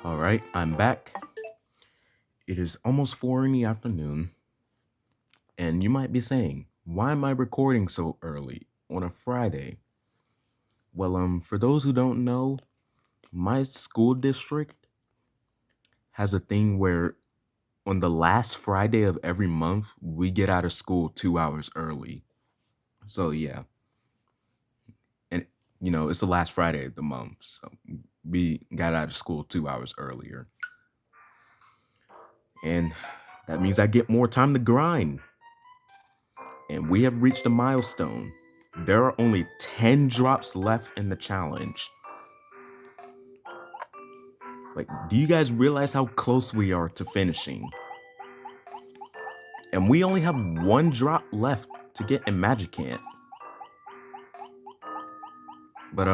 All right, I'm back. It is almost 4 in the afternoon, and you might be saying, why am I recording so early on a Friday? Well, for those who don't know, my school district has a thing where on the last Friday of every month, we get out of school 2 hours early. So, yeah. And, it's the last Friday of the month. So, we got out of school 2 hours earlier. And that means I get more time to grind. And we have reached a milestone. There are only 10 drops left in the challenge. Like, do you guys realize how close we are to finishing? And we only have one drop left to get in Magicant. But,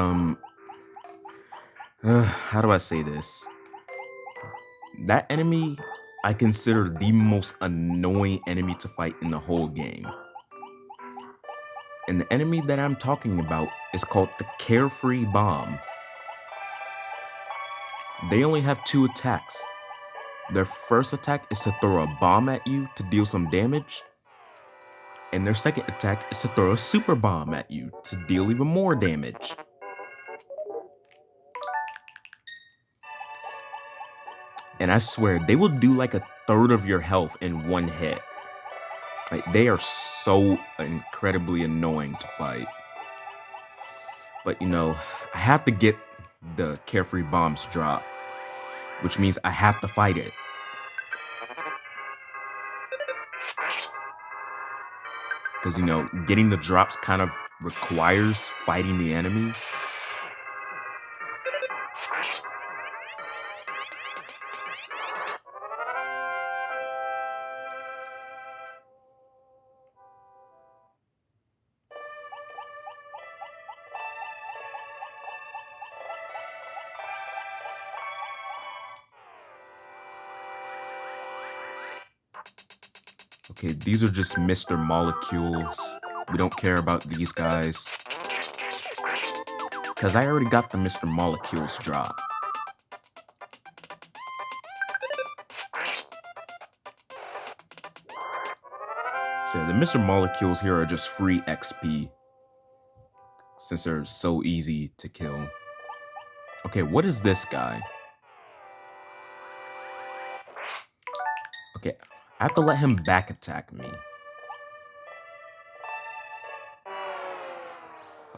how do I say this? That enemy I consider the most annoying enemy to fight in the whole game. And the enemy that I'm talking about is called the Carefree Bomb. They only have 2 attacks. Their first attack is to throw a bomb at you to deal some damage. And their second attack is to throw a super bomb at you to deal even more damage. And I swear, they will do like a third of your health in one hit. Like, they are so incredibly annoying to fight. But I have to get the Carefree Bombs drop, which means I have to fight it. Because, getting the drops kind of requires fighting the enemy. Okay, these are just Mr. Molecules. We don't care about these guys. Because I already got the Mr. Molecules drop. So the Mr. Molecules here are just free XP. Since they're so easy to kill. Okay, what is this guy? Okay, I have to let him back attack me.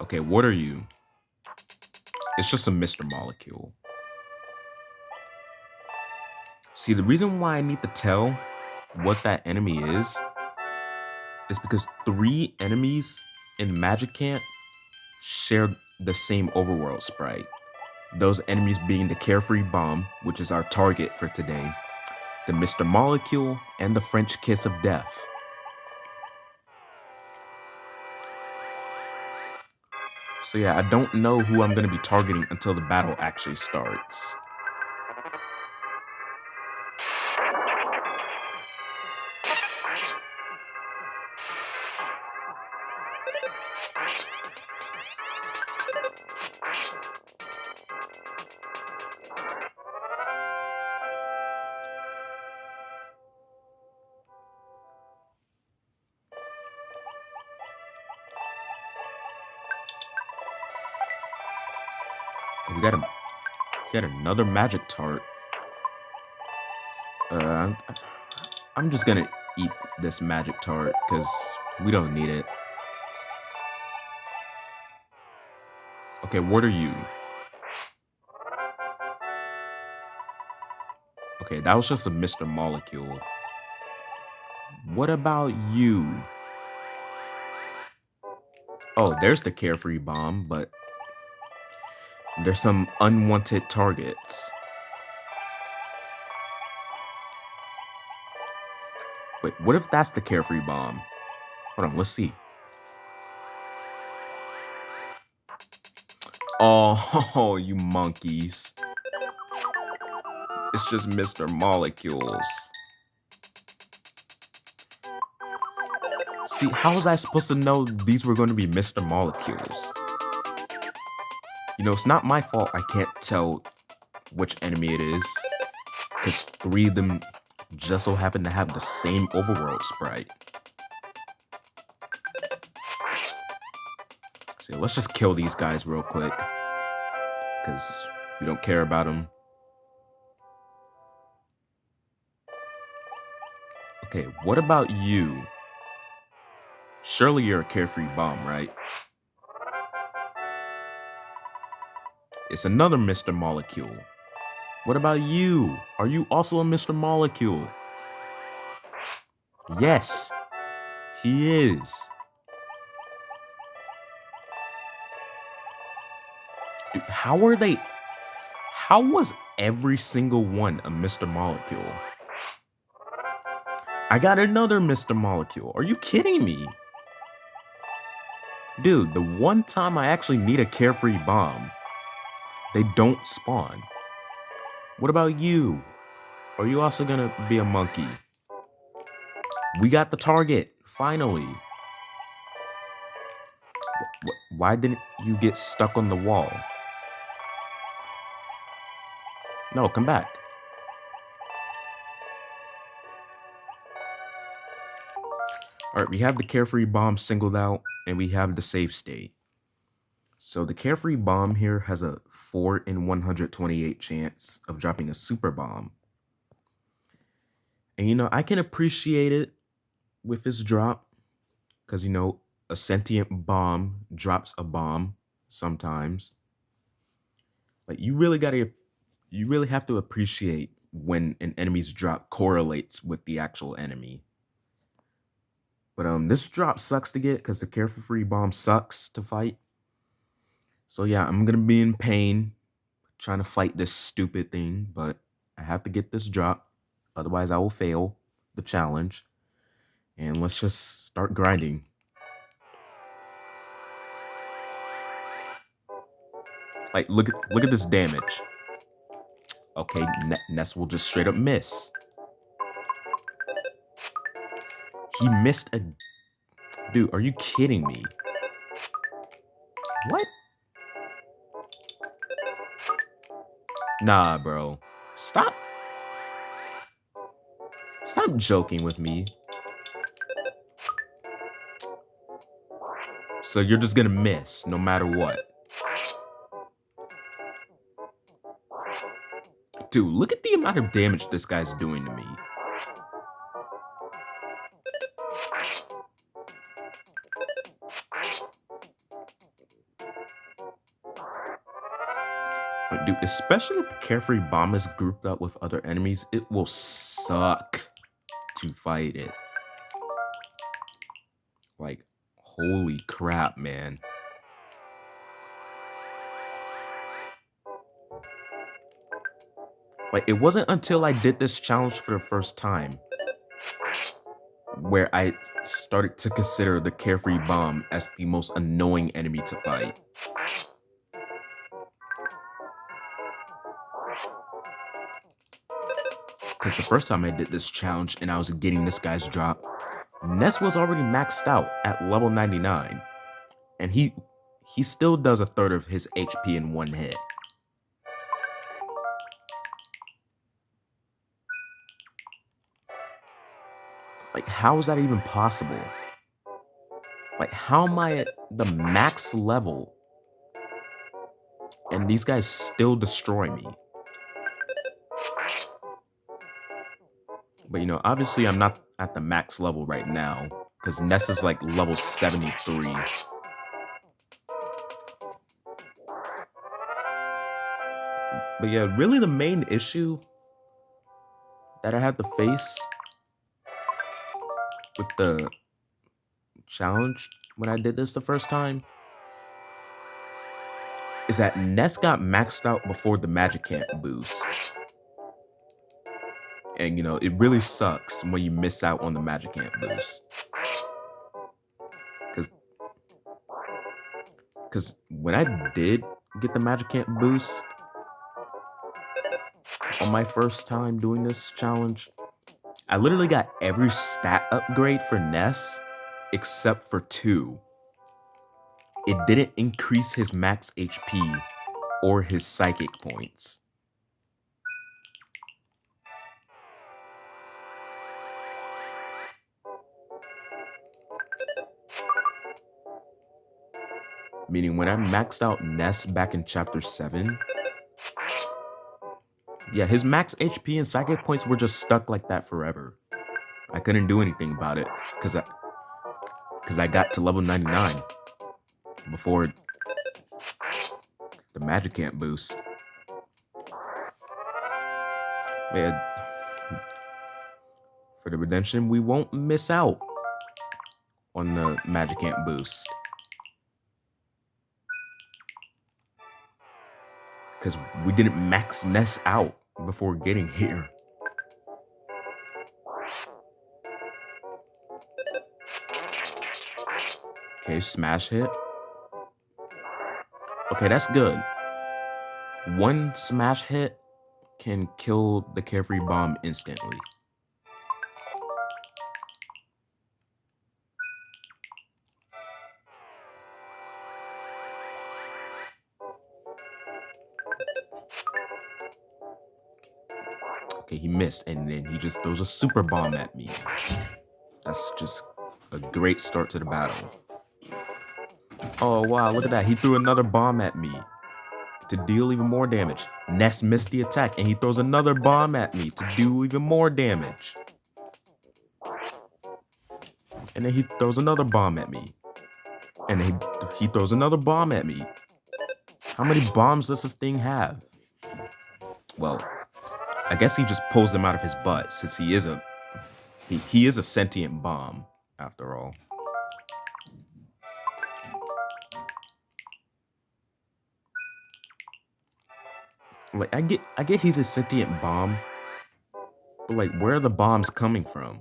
Okay, what are you? It's just a Mr. Molecule. See, the reason why I need to tell what that enemy is because 3 enemies in Magicant share the same overworld sprite. Those enemies being the Carefree Bomb, which is our target for today, the Mr. Molecule, and the French Kiss of Death. So yeah, I don't know who I'm going to be targeting until the battle actually starts. We got another magic tart. I'm just gonna eat this magic tart because we don't need it. Okay, what are you? Okay, that was just a Mr. Molecule. What about you? Oh, there's the Carefree Bomb, but there's some unwanted targets. Wait, what if that's the Carefree Bomb? Hold on, let's see. Oh, you monkeys. It's just Mr. Molecules. See, how was I supposed to know these were going to be Mr. Molecules? It's not my fault I can't tell which enemy it is, because 3 of them just so happen to have the same overworld sprite. So let's just kill these guys real quick, because we don't care about them. Okay, what about you? Surely you're a carefree bomb, right? It's another Mr. Molecule. What about you? Are you also a Mr. Molecule? Yes, he is. Dude, how was every single one a Mr. Molecule? I got another Mr. Molecule. Are you kidding me? Dude, the one time I actually need a carefree bomb, they don't spawn. What about you? Are you also gonna be a monkey? We got the target, finally. Why didn't you get stuck on the wall? No, come back. All right, we have the carefree bomb singled out, and we have the save state. So the carefree bomb here has a 4 in 128 chance of dropping a super bomb. And you know, I can appreciate it with this drop, because you know, a sentient bomb drops a bomb sometimes. Like you really have to appreciate when an enemy's drop correlates with the actual enemy. But this drop sucks to get because the carefree bomb sucks to fight. So yeah, I'm gonna be in pain trying to fight this stupid thing, but I have to get this drop. Otherwise, I will fail the challenge. And let's just start grinding. Like, look at this damage. Okay, Ness will just straight up miss. He missed a... Dude, are you kidding me? What? Nah, bro. Stop joking with me. So you're just gonna miss no matter what. Dude, look at the amount of damage this guy's doing to me. Like, dude, especially if the carefree bomb is grouped up with other enemies, it will suck to fight it. Like, holy crap, man. Like, it wasn't until I did this challenge for the first time where I started to consider the carefree bomb as the most annoying enemy to fight. Because the first time I did this challenge and I was getting this guy's drop, Ness was already maxed out at level 99. And he still does a third of his HP in one hit. Like, how is that even possible? Like, how am I at the max level and these guys still destroy me? But, you know, obviously I'm not at the max level right now because Ness is like level 73. But yeah, really the main issue that I had to face with the challenge when I did this the first time is that Ness got maxed out before the magic camp boost. And, you know, it really sucks when you miss out on the magic camp boost. Because when I did get the magic camp boost on my first time doing this challenge, I literally got every stat upgrade for Ness except for 2. It didn't increase his max HP or his psychic points. Meaning when I maxed out Ness back in chapter 7, yeah, his max HP and psychic points were just stuck like that forever. I couldn't do anything about it because I got to level 99 before the magic camp boost. Man, for the redemption, we won't miss out on the magic camp boost. Because we didn't max Ness out before getting here. Okay, smash hit. Okay, that's good. One smash hit can kill the carefree bomb instantly. Okay, he missed, and then he just throws a super bomb at me. That's just a great start to the battle. Oh, wow, look at that. He threw another bomb at me to deal even more damage. Ness missed the attack, and he throws another bomb at me to do even more damage. And then he throws another bomb at me. And then he throws another bomb at me. How many bombs does this thing have? Well, I guess he just pulls them out of his butt, since he is a sentient bomb, after all. Like, I get he's a sentient bomb, but like, where are the bombs coming from?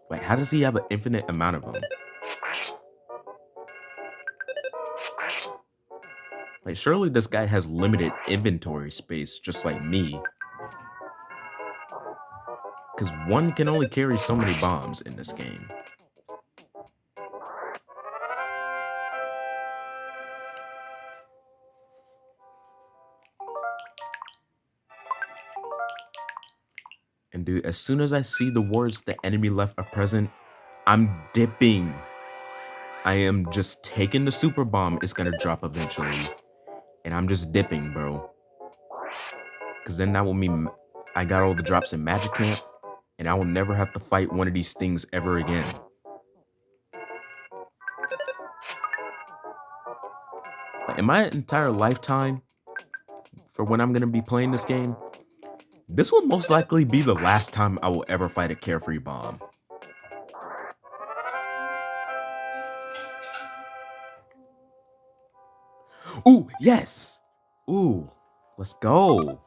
Like, how does he have an infinite amount of them? Like, surely this guy has limited inventory space, just like me. Because one can only carry so many bombs in this game. And dude, as soon as I see the words "the enemy left are present," I'm dipping. I am just taking the super bomb. It's gonna drop eventually. And I'm just dipping, bro. Because then that will mean I got all the drops in Magic Camp, and I will never have to fight one of these things ever again. Like, in my entire lifetime, for when I'm gonna be playing this game, this will most likely be the last time I will ever fight a carefree bomb. Ooh, yes! Ooh, let's go.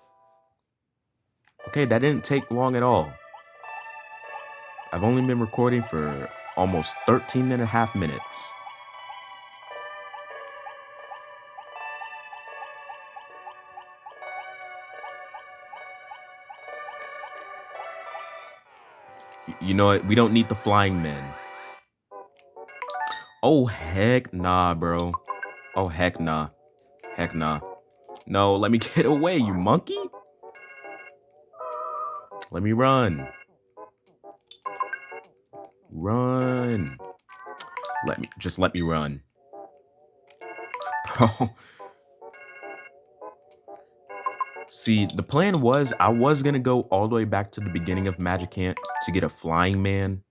Okay, that didn't take long at all. I've only been recording for almost 13 and a half minutes. You know what? We don't need the flying men. Oh, heck nah, bro. Oh, heck nah. Heck nah. No, let me get away, you monkey. Let me run. Run. Let me run. Bro. See, the plan was I was going to go all the way back to the beginning of Magic Camp to get a flying man.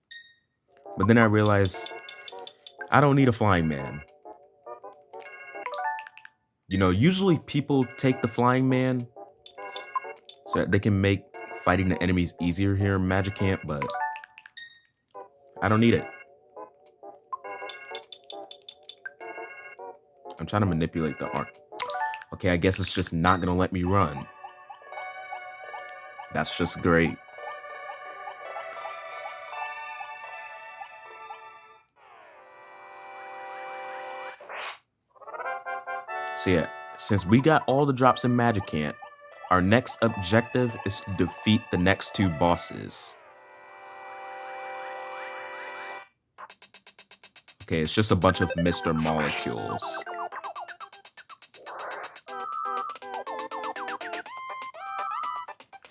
But then I realized I don't need a flying man. You know, usually people take the flying man so that they can make fighting the enemies easier here in Magic Camp, but I don't need it. I'm trying to manipulate the arc. Okay, I guess it's just not gonna let me run. That's just great. So yeah, since we got all the drops in Magic Camp, our next objective is to defeat the next two bosses. Okay, it's just a bunch of Mr. Molecules.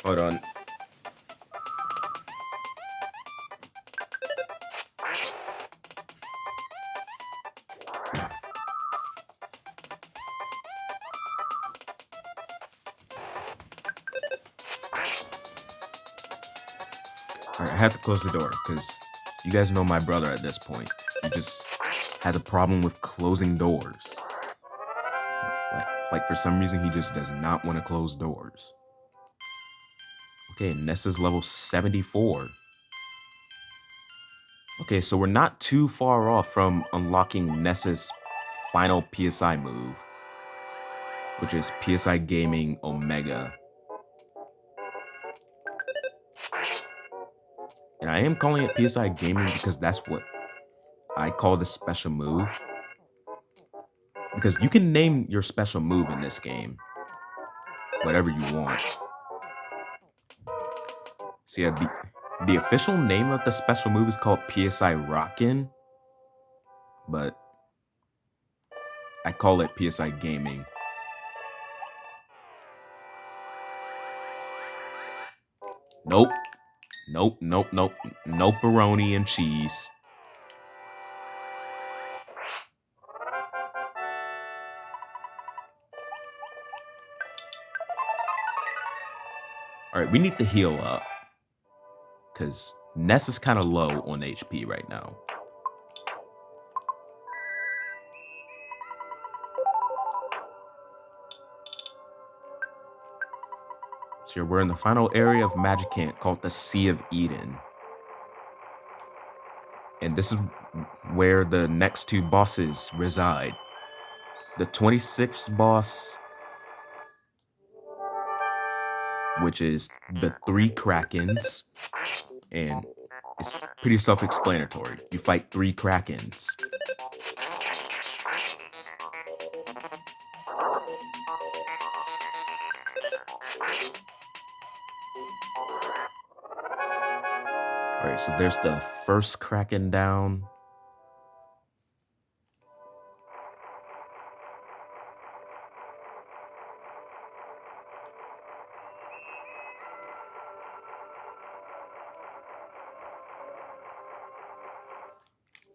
Hold on. Alright, I have to close the door because you guys know my brother at this point. He just has a problem with closing doors. Like for some reason, he just does not want to close doors. Okay, Nessa's level 74. Okay, so we're not too far off from unlocking Nessa's final PSI move, which is PSI Gaming Omega. And I am calling it PSI Gaming because that's what I call the special move. Because you can name your special move in this game whatever you want. So yeah, the official name of the special move is called PSI Rockin', but I call it PSI Gaming. Nope. Nope, nope, nope. No pepperoni and cheese. Alright, we need to heal up. Because Ness is kind of low on HP right now. So we're in the final area of Magicant called the Sea of Eden. And this is where the next two bosses reside. The 26th boss, which is the 3 Krakens. And it's pretty self-explanatory. You fight 3 Krakens. Alright, so there's the first Kraken down.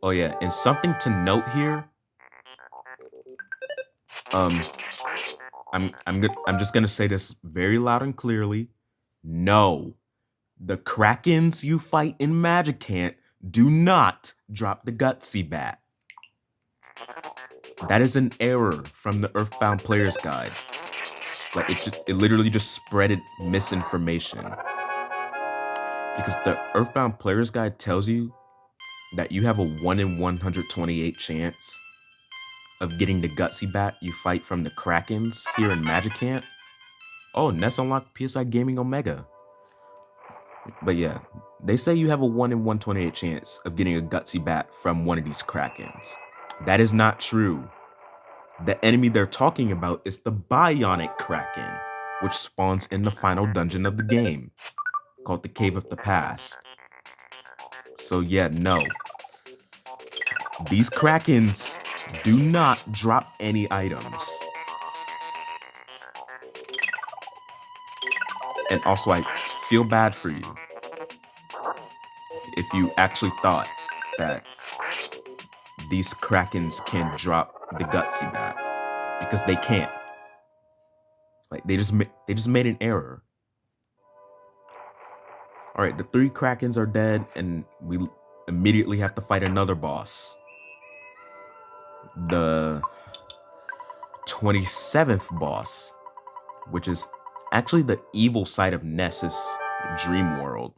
Oh yeah, and something to note here. I'm just gonna say this very loud and clearly. No, the Krakens you fight in Magicant do not drop the Gutsy Bat. That is an error from the EarthBound Player's Guide. Like it literally just spreaded misinformation. Because the EarthBound Player's Guide tells you that you have a 1 in 128 chance of getting the Gutsy Bat you fight from the Krakens here in Magicant. Oh, Ness unlocked PSI Gaming Omega. But yeah, they say you have a 1 in 128 chance of getting a Gutsy Bat from one of these Krakens. That is not true. The enemy they're talking about is the Bionic Kraken, which spawns in the final dungeon of the game, called the Cave of the Past. So yeah, no. These Krakens do not drop any items. And also, I feel bad for you if you actually thought that these Krakens can drop the Gutsy Bat, because they can't. Like they just made an error. All right, the 3 Krakens are dead, and we immediately have to fight another boss. The 27th boss, which is actually the evil side of Ness's dream world,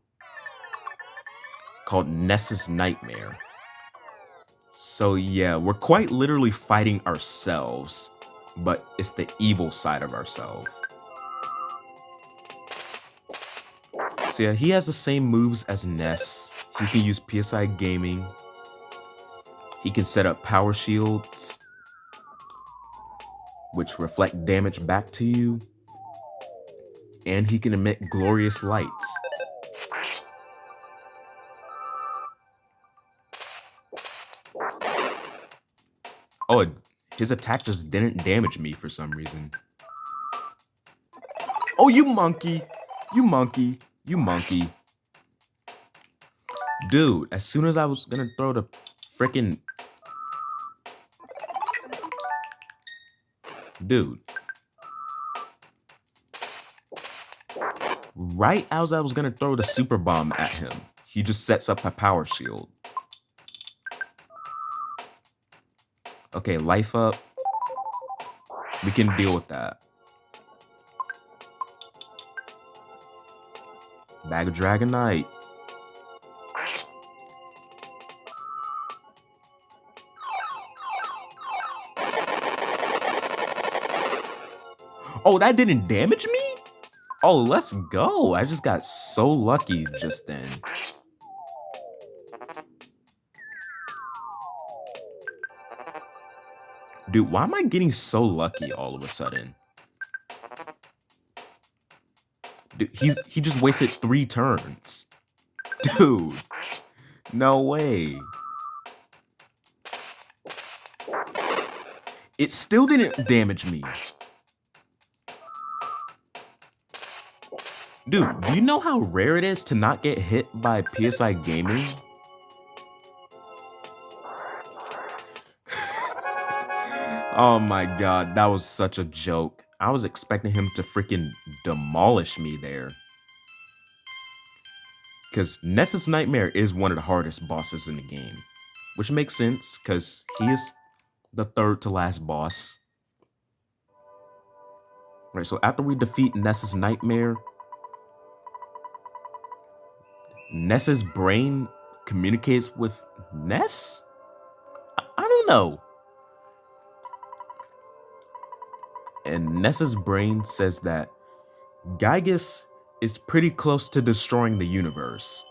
called Ness's Nightmare. So yeah, we're quite literally fighting ourselves, but it's the evil side of ourselves. So yeah, he has the same moves as Ness. He can use PSI Gaming. He can set up power shields, which reflect damage back to you. And he can emit glorious lights. Oh, his attack just didn't damage me for some reason. Oh, you monkey! You monkey! You monkey! Dude, as soon as I was gonna throw the freaking... Dude. Right as I was gonna throw the super bomb at him, he just sets up a power shield. Okay, life up. We can deal with that. Bag of Dragonite. Oh, that didn't damage me? Oh, let's go. I just got so lucky just then. Dude, why am I getting so lucky all of a sudden? Dude, he just wasted 3 turns. Dude, no way. It still didn't damage me. Dude, do you know how rare it is to not get hit by PSI Gaming? Oh my god, that was such a joke. I was expecting him to freaking demolish me there. Because Ness's Nightmare is one of the hardest bosses in the game. Which makes sense, because he is the 3rd to last boss. Right, so after we defeat Ness's Nightmare, Ness's brain communicates with Ness? I don't know. And Ness's brain says that Gygus is pretty close to destroying the universe.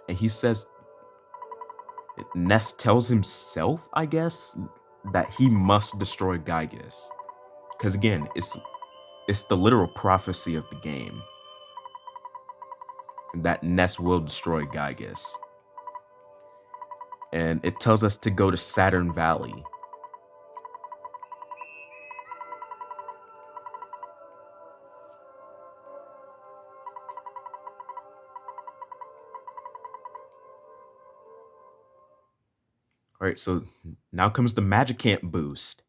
And he says, Ness tells himself, I guess, that he must destroy Gygus. Because again, it's the literal prophecy of the game that Ness will destroy Gygus. And it tells us to go to Saturn Valley. Alright, so now comes the Magicant boost.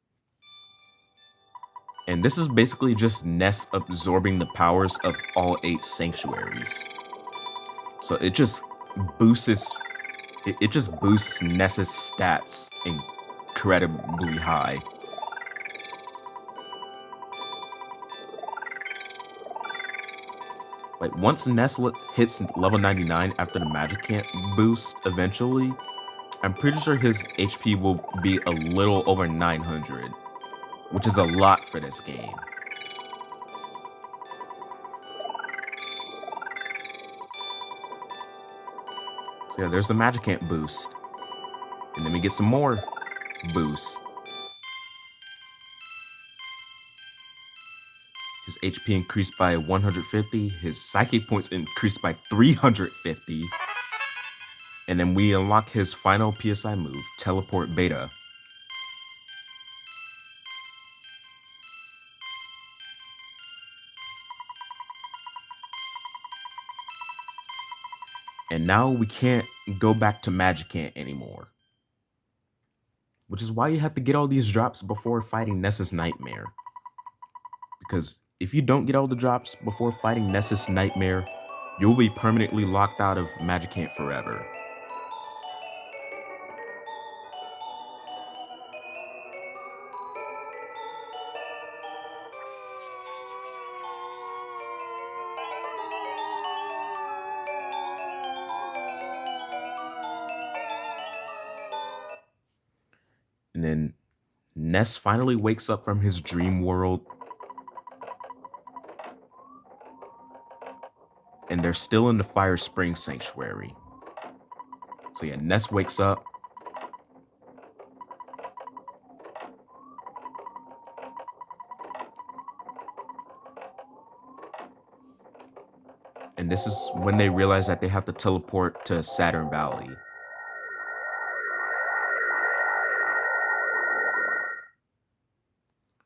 And this is basically just Ness absorbing the powers of all 8 sanctuaries. So it just boosts it just boosts Ness's stats incredibly high. Like once Ness hits level 99 after the Magicant boost eventually, I'm pretty sure his HP will be a little over 900, which is a lot for this game. So yeah, there's the Magicant boost. And then we get some more boosts. His HP increased by 150, his Psychic points increased by 350. And then we unlock his final PSI move, Teleport Beta. And now we can't go back to Magicant anymore. Which is why you have to get all these drops before fighting Ness's Nightmare. Because if you don't get all the drops before fighting Ness's Nightmare, you'll be permanently locked out of Magicant forever. And then Ness finally wakes up from his dream world. And they're still in the Fire Spring Sanctuary. So yeah, Ness wakes up. And this is when they realize that they have to teleport to Saturn Valley.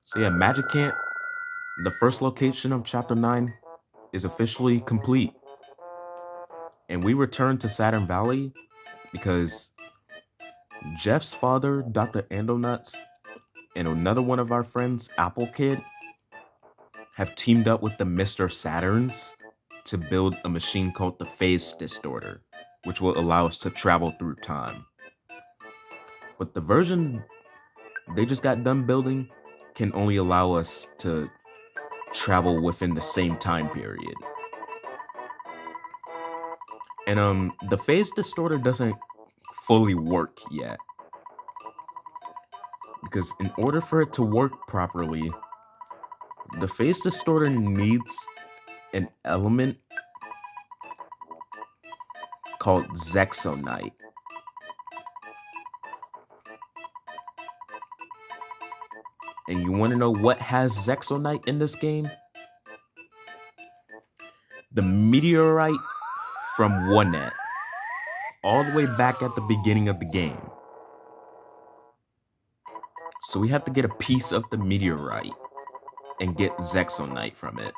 So yeah, Magicant, the first location of Chapter 9, is officially complete. And we return to Saturn Valley because Jeff's father, Dr. Andonuts, and another one of our friends, Apple Kid, have teamed up with the Mr. Saturns to build a machine called the Phase Distorter, which will allow us to travel through time. But the version they just got done building can only allow us to travel within the same time period. And the Phase Distorter doesn't fully work yet, because in order for it to work properly, the Phase Distorter needs an element called Zexonite. And you want to know what has Zexonite in this game? The meteorite from UNEDITED, all the way back at the beginning of the game. So we have to get a piece of the meteorite and get Zexonite from it.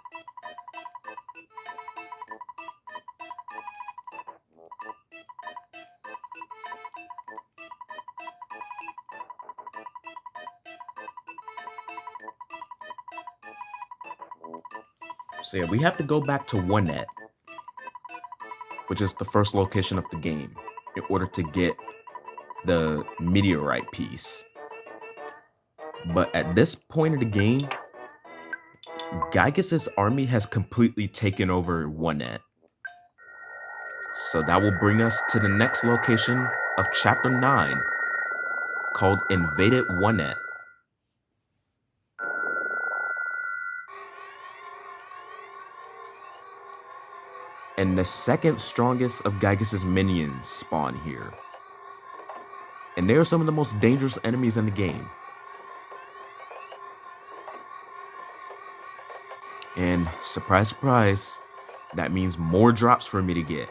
So yeah, we have to go back to UNEDITED, which is the first location of the game, in order to get the meteorite piece. But at this point of the game, Gygas's army has completely taken over UNEDITED. So that will bring us to the next location of Chapter 9, called Invaded UNEDITED. And the second strongest of Gygas's minions spawn here. And they are some of the most dangerous enemies in the game. And surprise, surprise, that means more drops for me to get.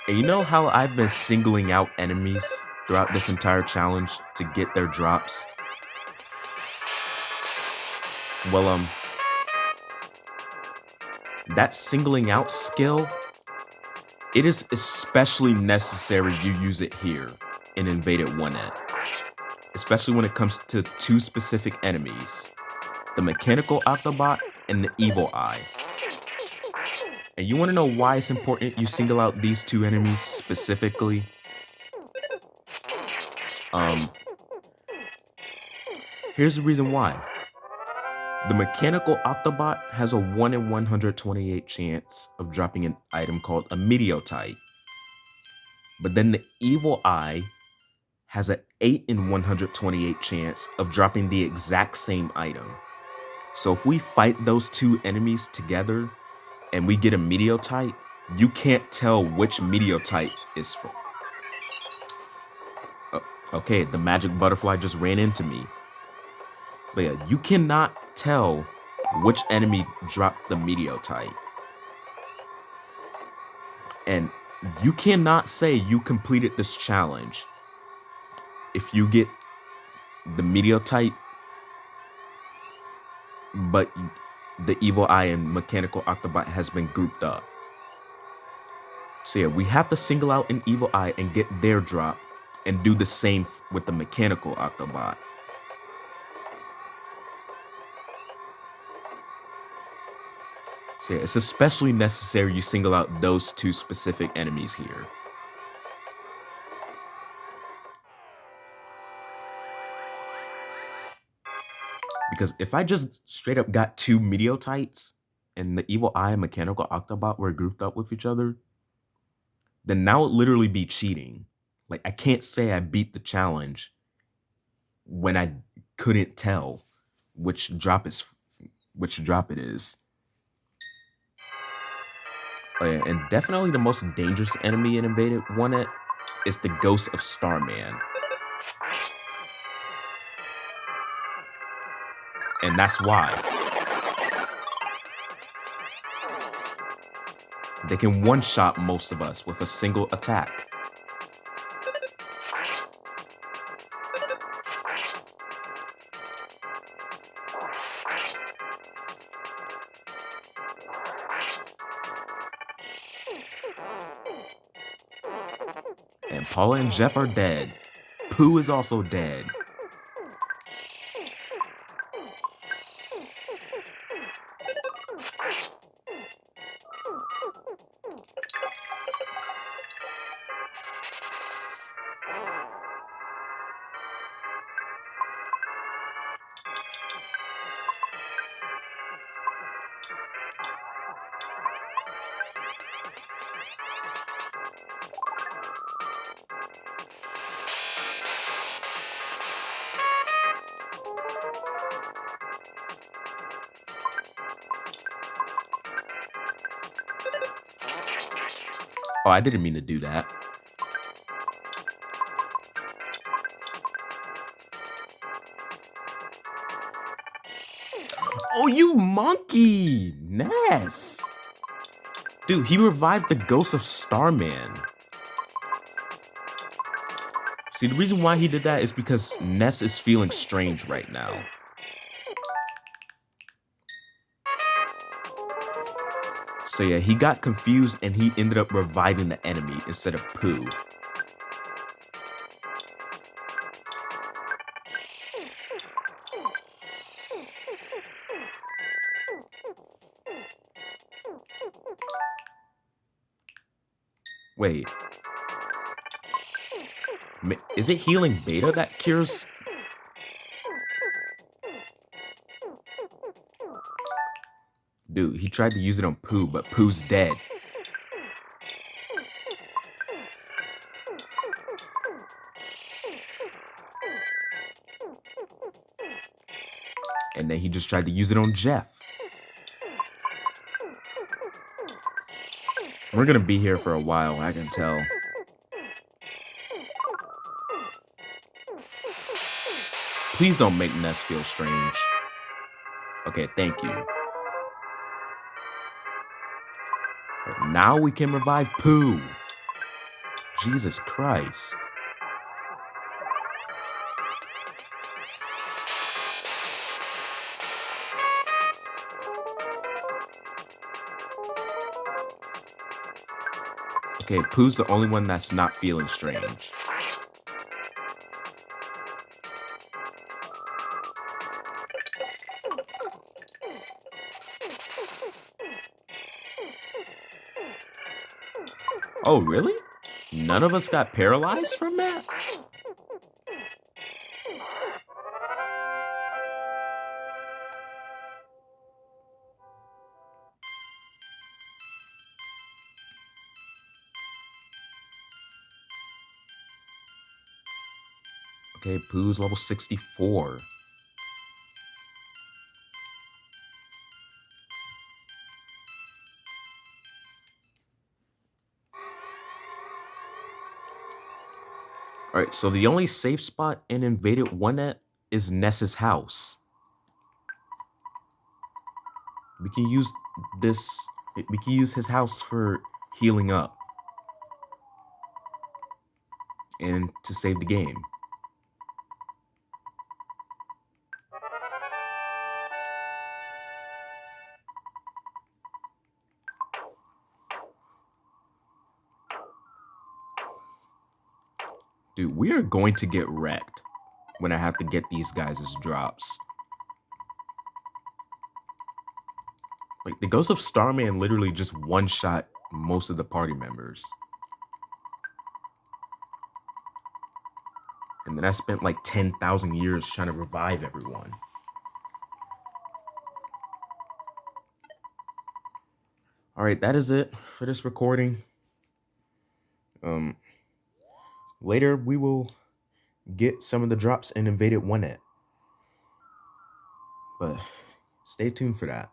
And you know how I've been singling out enemies throughout this entire challenge to get their drops? Well, that singling out skill, it is especially necessary you use it here in Invaded UNEDITED. Especially when it comes to two specific enemies, the Mechanical Octobot and the Evil Eye. And you want to know why it's important you single out these two enemies specifically? Here's the reason why. The Mechanical Octobot has a 1 in 128 chance of dropping an item called a Meteorite. But then the Evil Eye has an 8 in 128 chance of dropping the exact same item. So if we fight those two enemies together and we get a Meteorite, you can't tell which Meteorite is from. Okay, the magic butterfly just ran into me. But yeah, you cannot tell which enemy dropped the Meteorite. And you cannot say you completed this challenge if you get the Meteorite, but the Evil Eye and Mechanical Octobot has been grouped up. So yeah, we have to single out an Evil Eye and get their drop, and do the same with the Mechanical Octobot. So yeah, it's especially necessary you single out those two specific enemies here. Because if I just straight up got two Meteorites and the Evil Eye and Mechanical Octobot were grouped up with each other, then that would literally be cheating. Like, I can't say I beat the challenge when I couldn't tell which drop it is. Oh yeah, and definitely the most dangerous enemy in Invaded UNEDITED is the Ghost of Starman. And that's why. They can one-shot most of us with a single attack. And Paula and Jeff are dead. Pooh is also dead. Oh, I didn't mean to do that. Oh, you monkey! Ness! Dude, he revived the ghost of Starman. See, the reason why he did that is because Ness is feeling strange right now. So yeah, he got confused and he ended up reviving the enemy instead of Pooh. Wait. Is it healing beta that cures? Dude, he tried to use it on Pooh, but Pooh's dead. And then he just tried to use it on Jeff. We're gonna be here for a while, I can tell. Please don't make Ness feel strange. Okay, thank you. Now we can revive Pooh. Jesus Christ. Okay, Pooh's the only one that's not feeling strange. Oh, really? None of us got paralyzed from that? Okay, Pooh's level 64. Alright, so the only safe spot in Invaded OneNet is Ness's house. We can use his house for healing up. And to save the game. Dude, we are going to get wrecked when I have to get these guys as drops. Like, the Ghost of Starman literally just one-shot most of the party members. And then I spent like 10,000 years trying to revive everyone. Alright, that is it for this recording. Later, we will get some of the drops in Invaded OneNet. But stay tuned for that.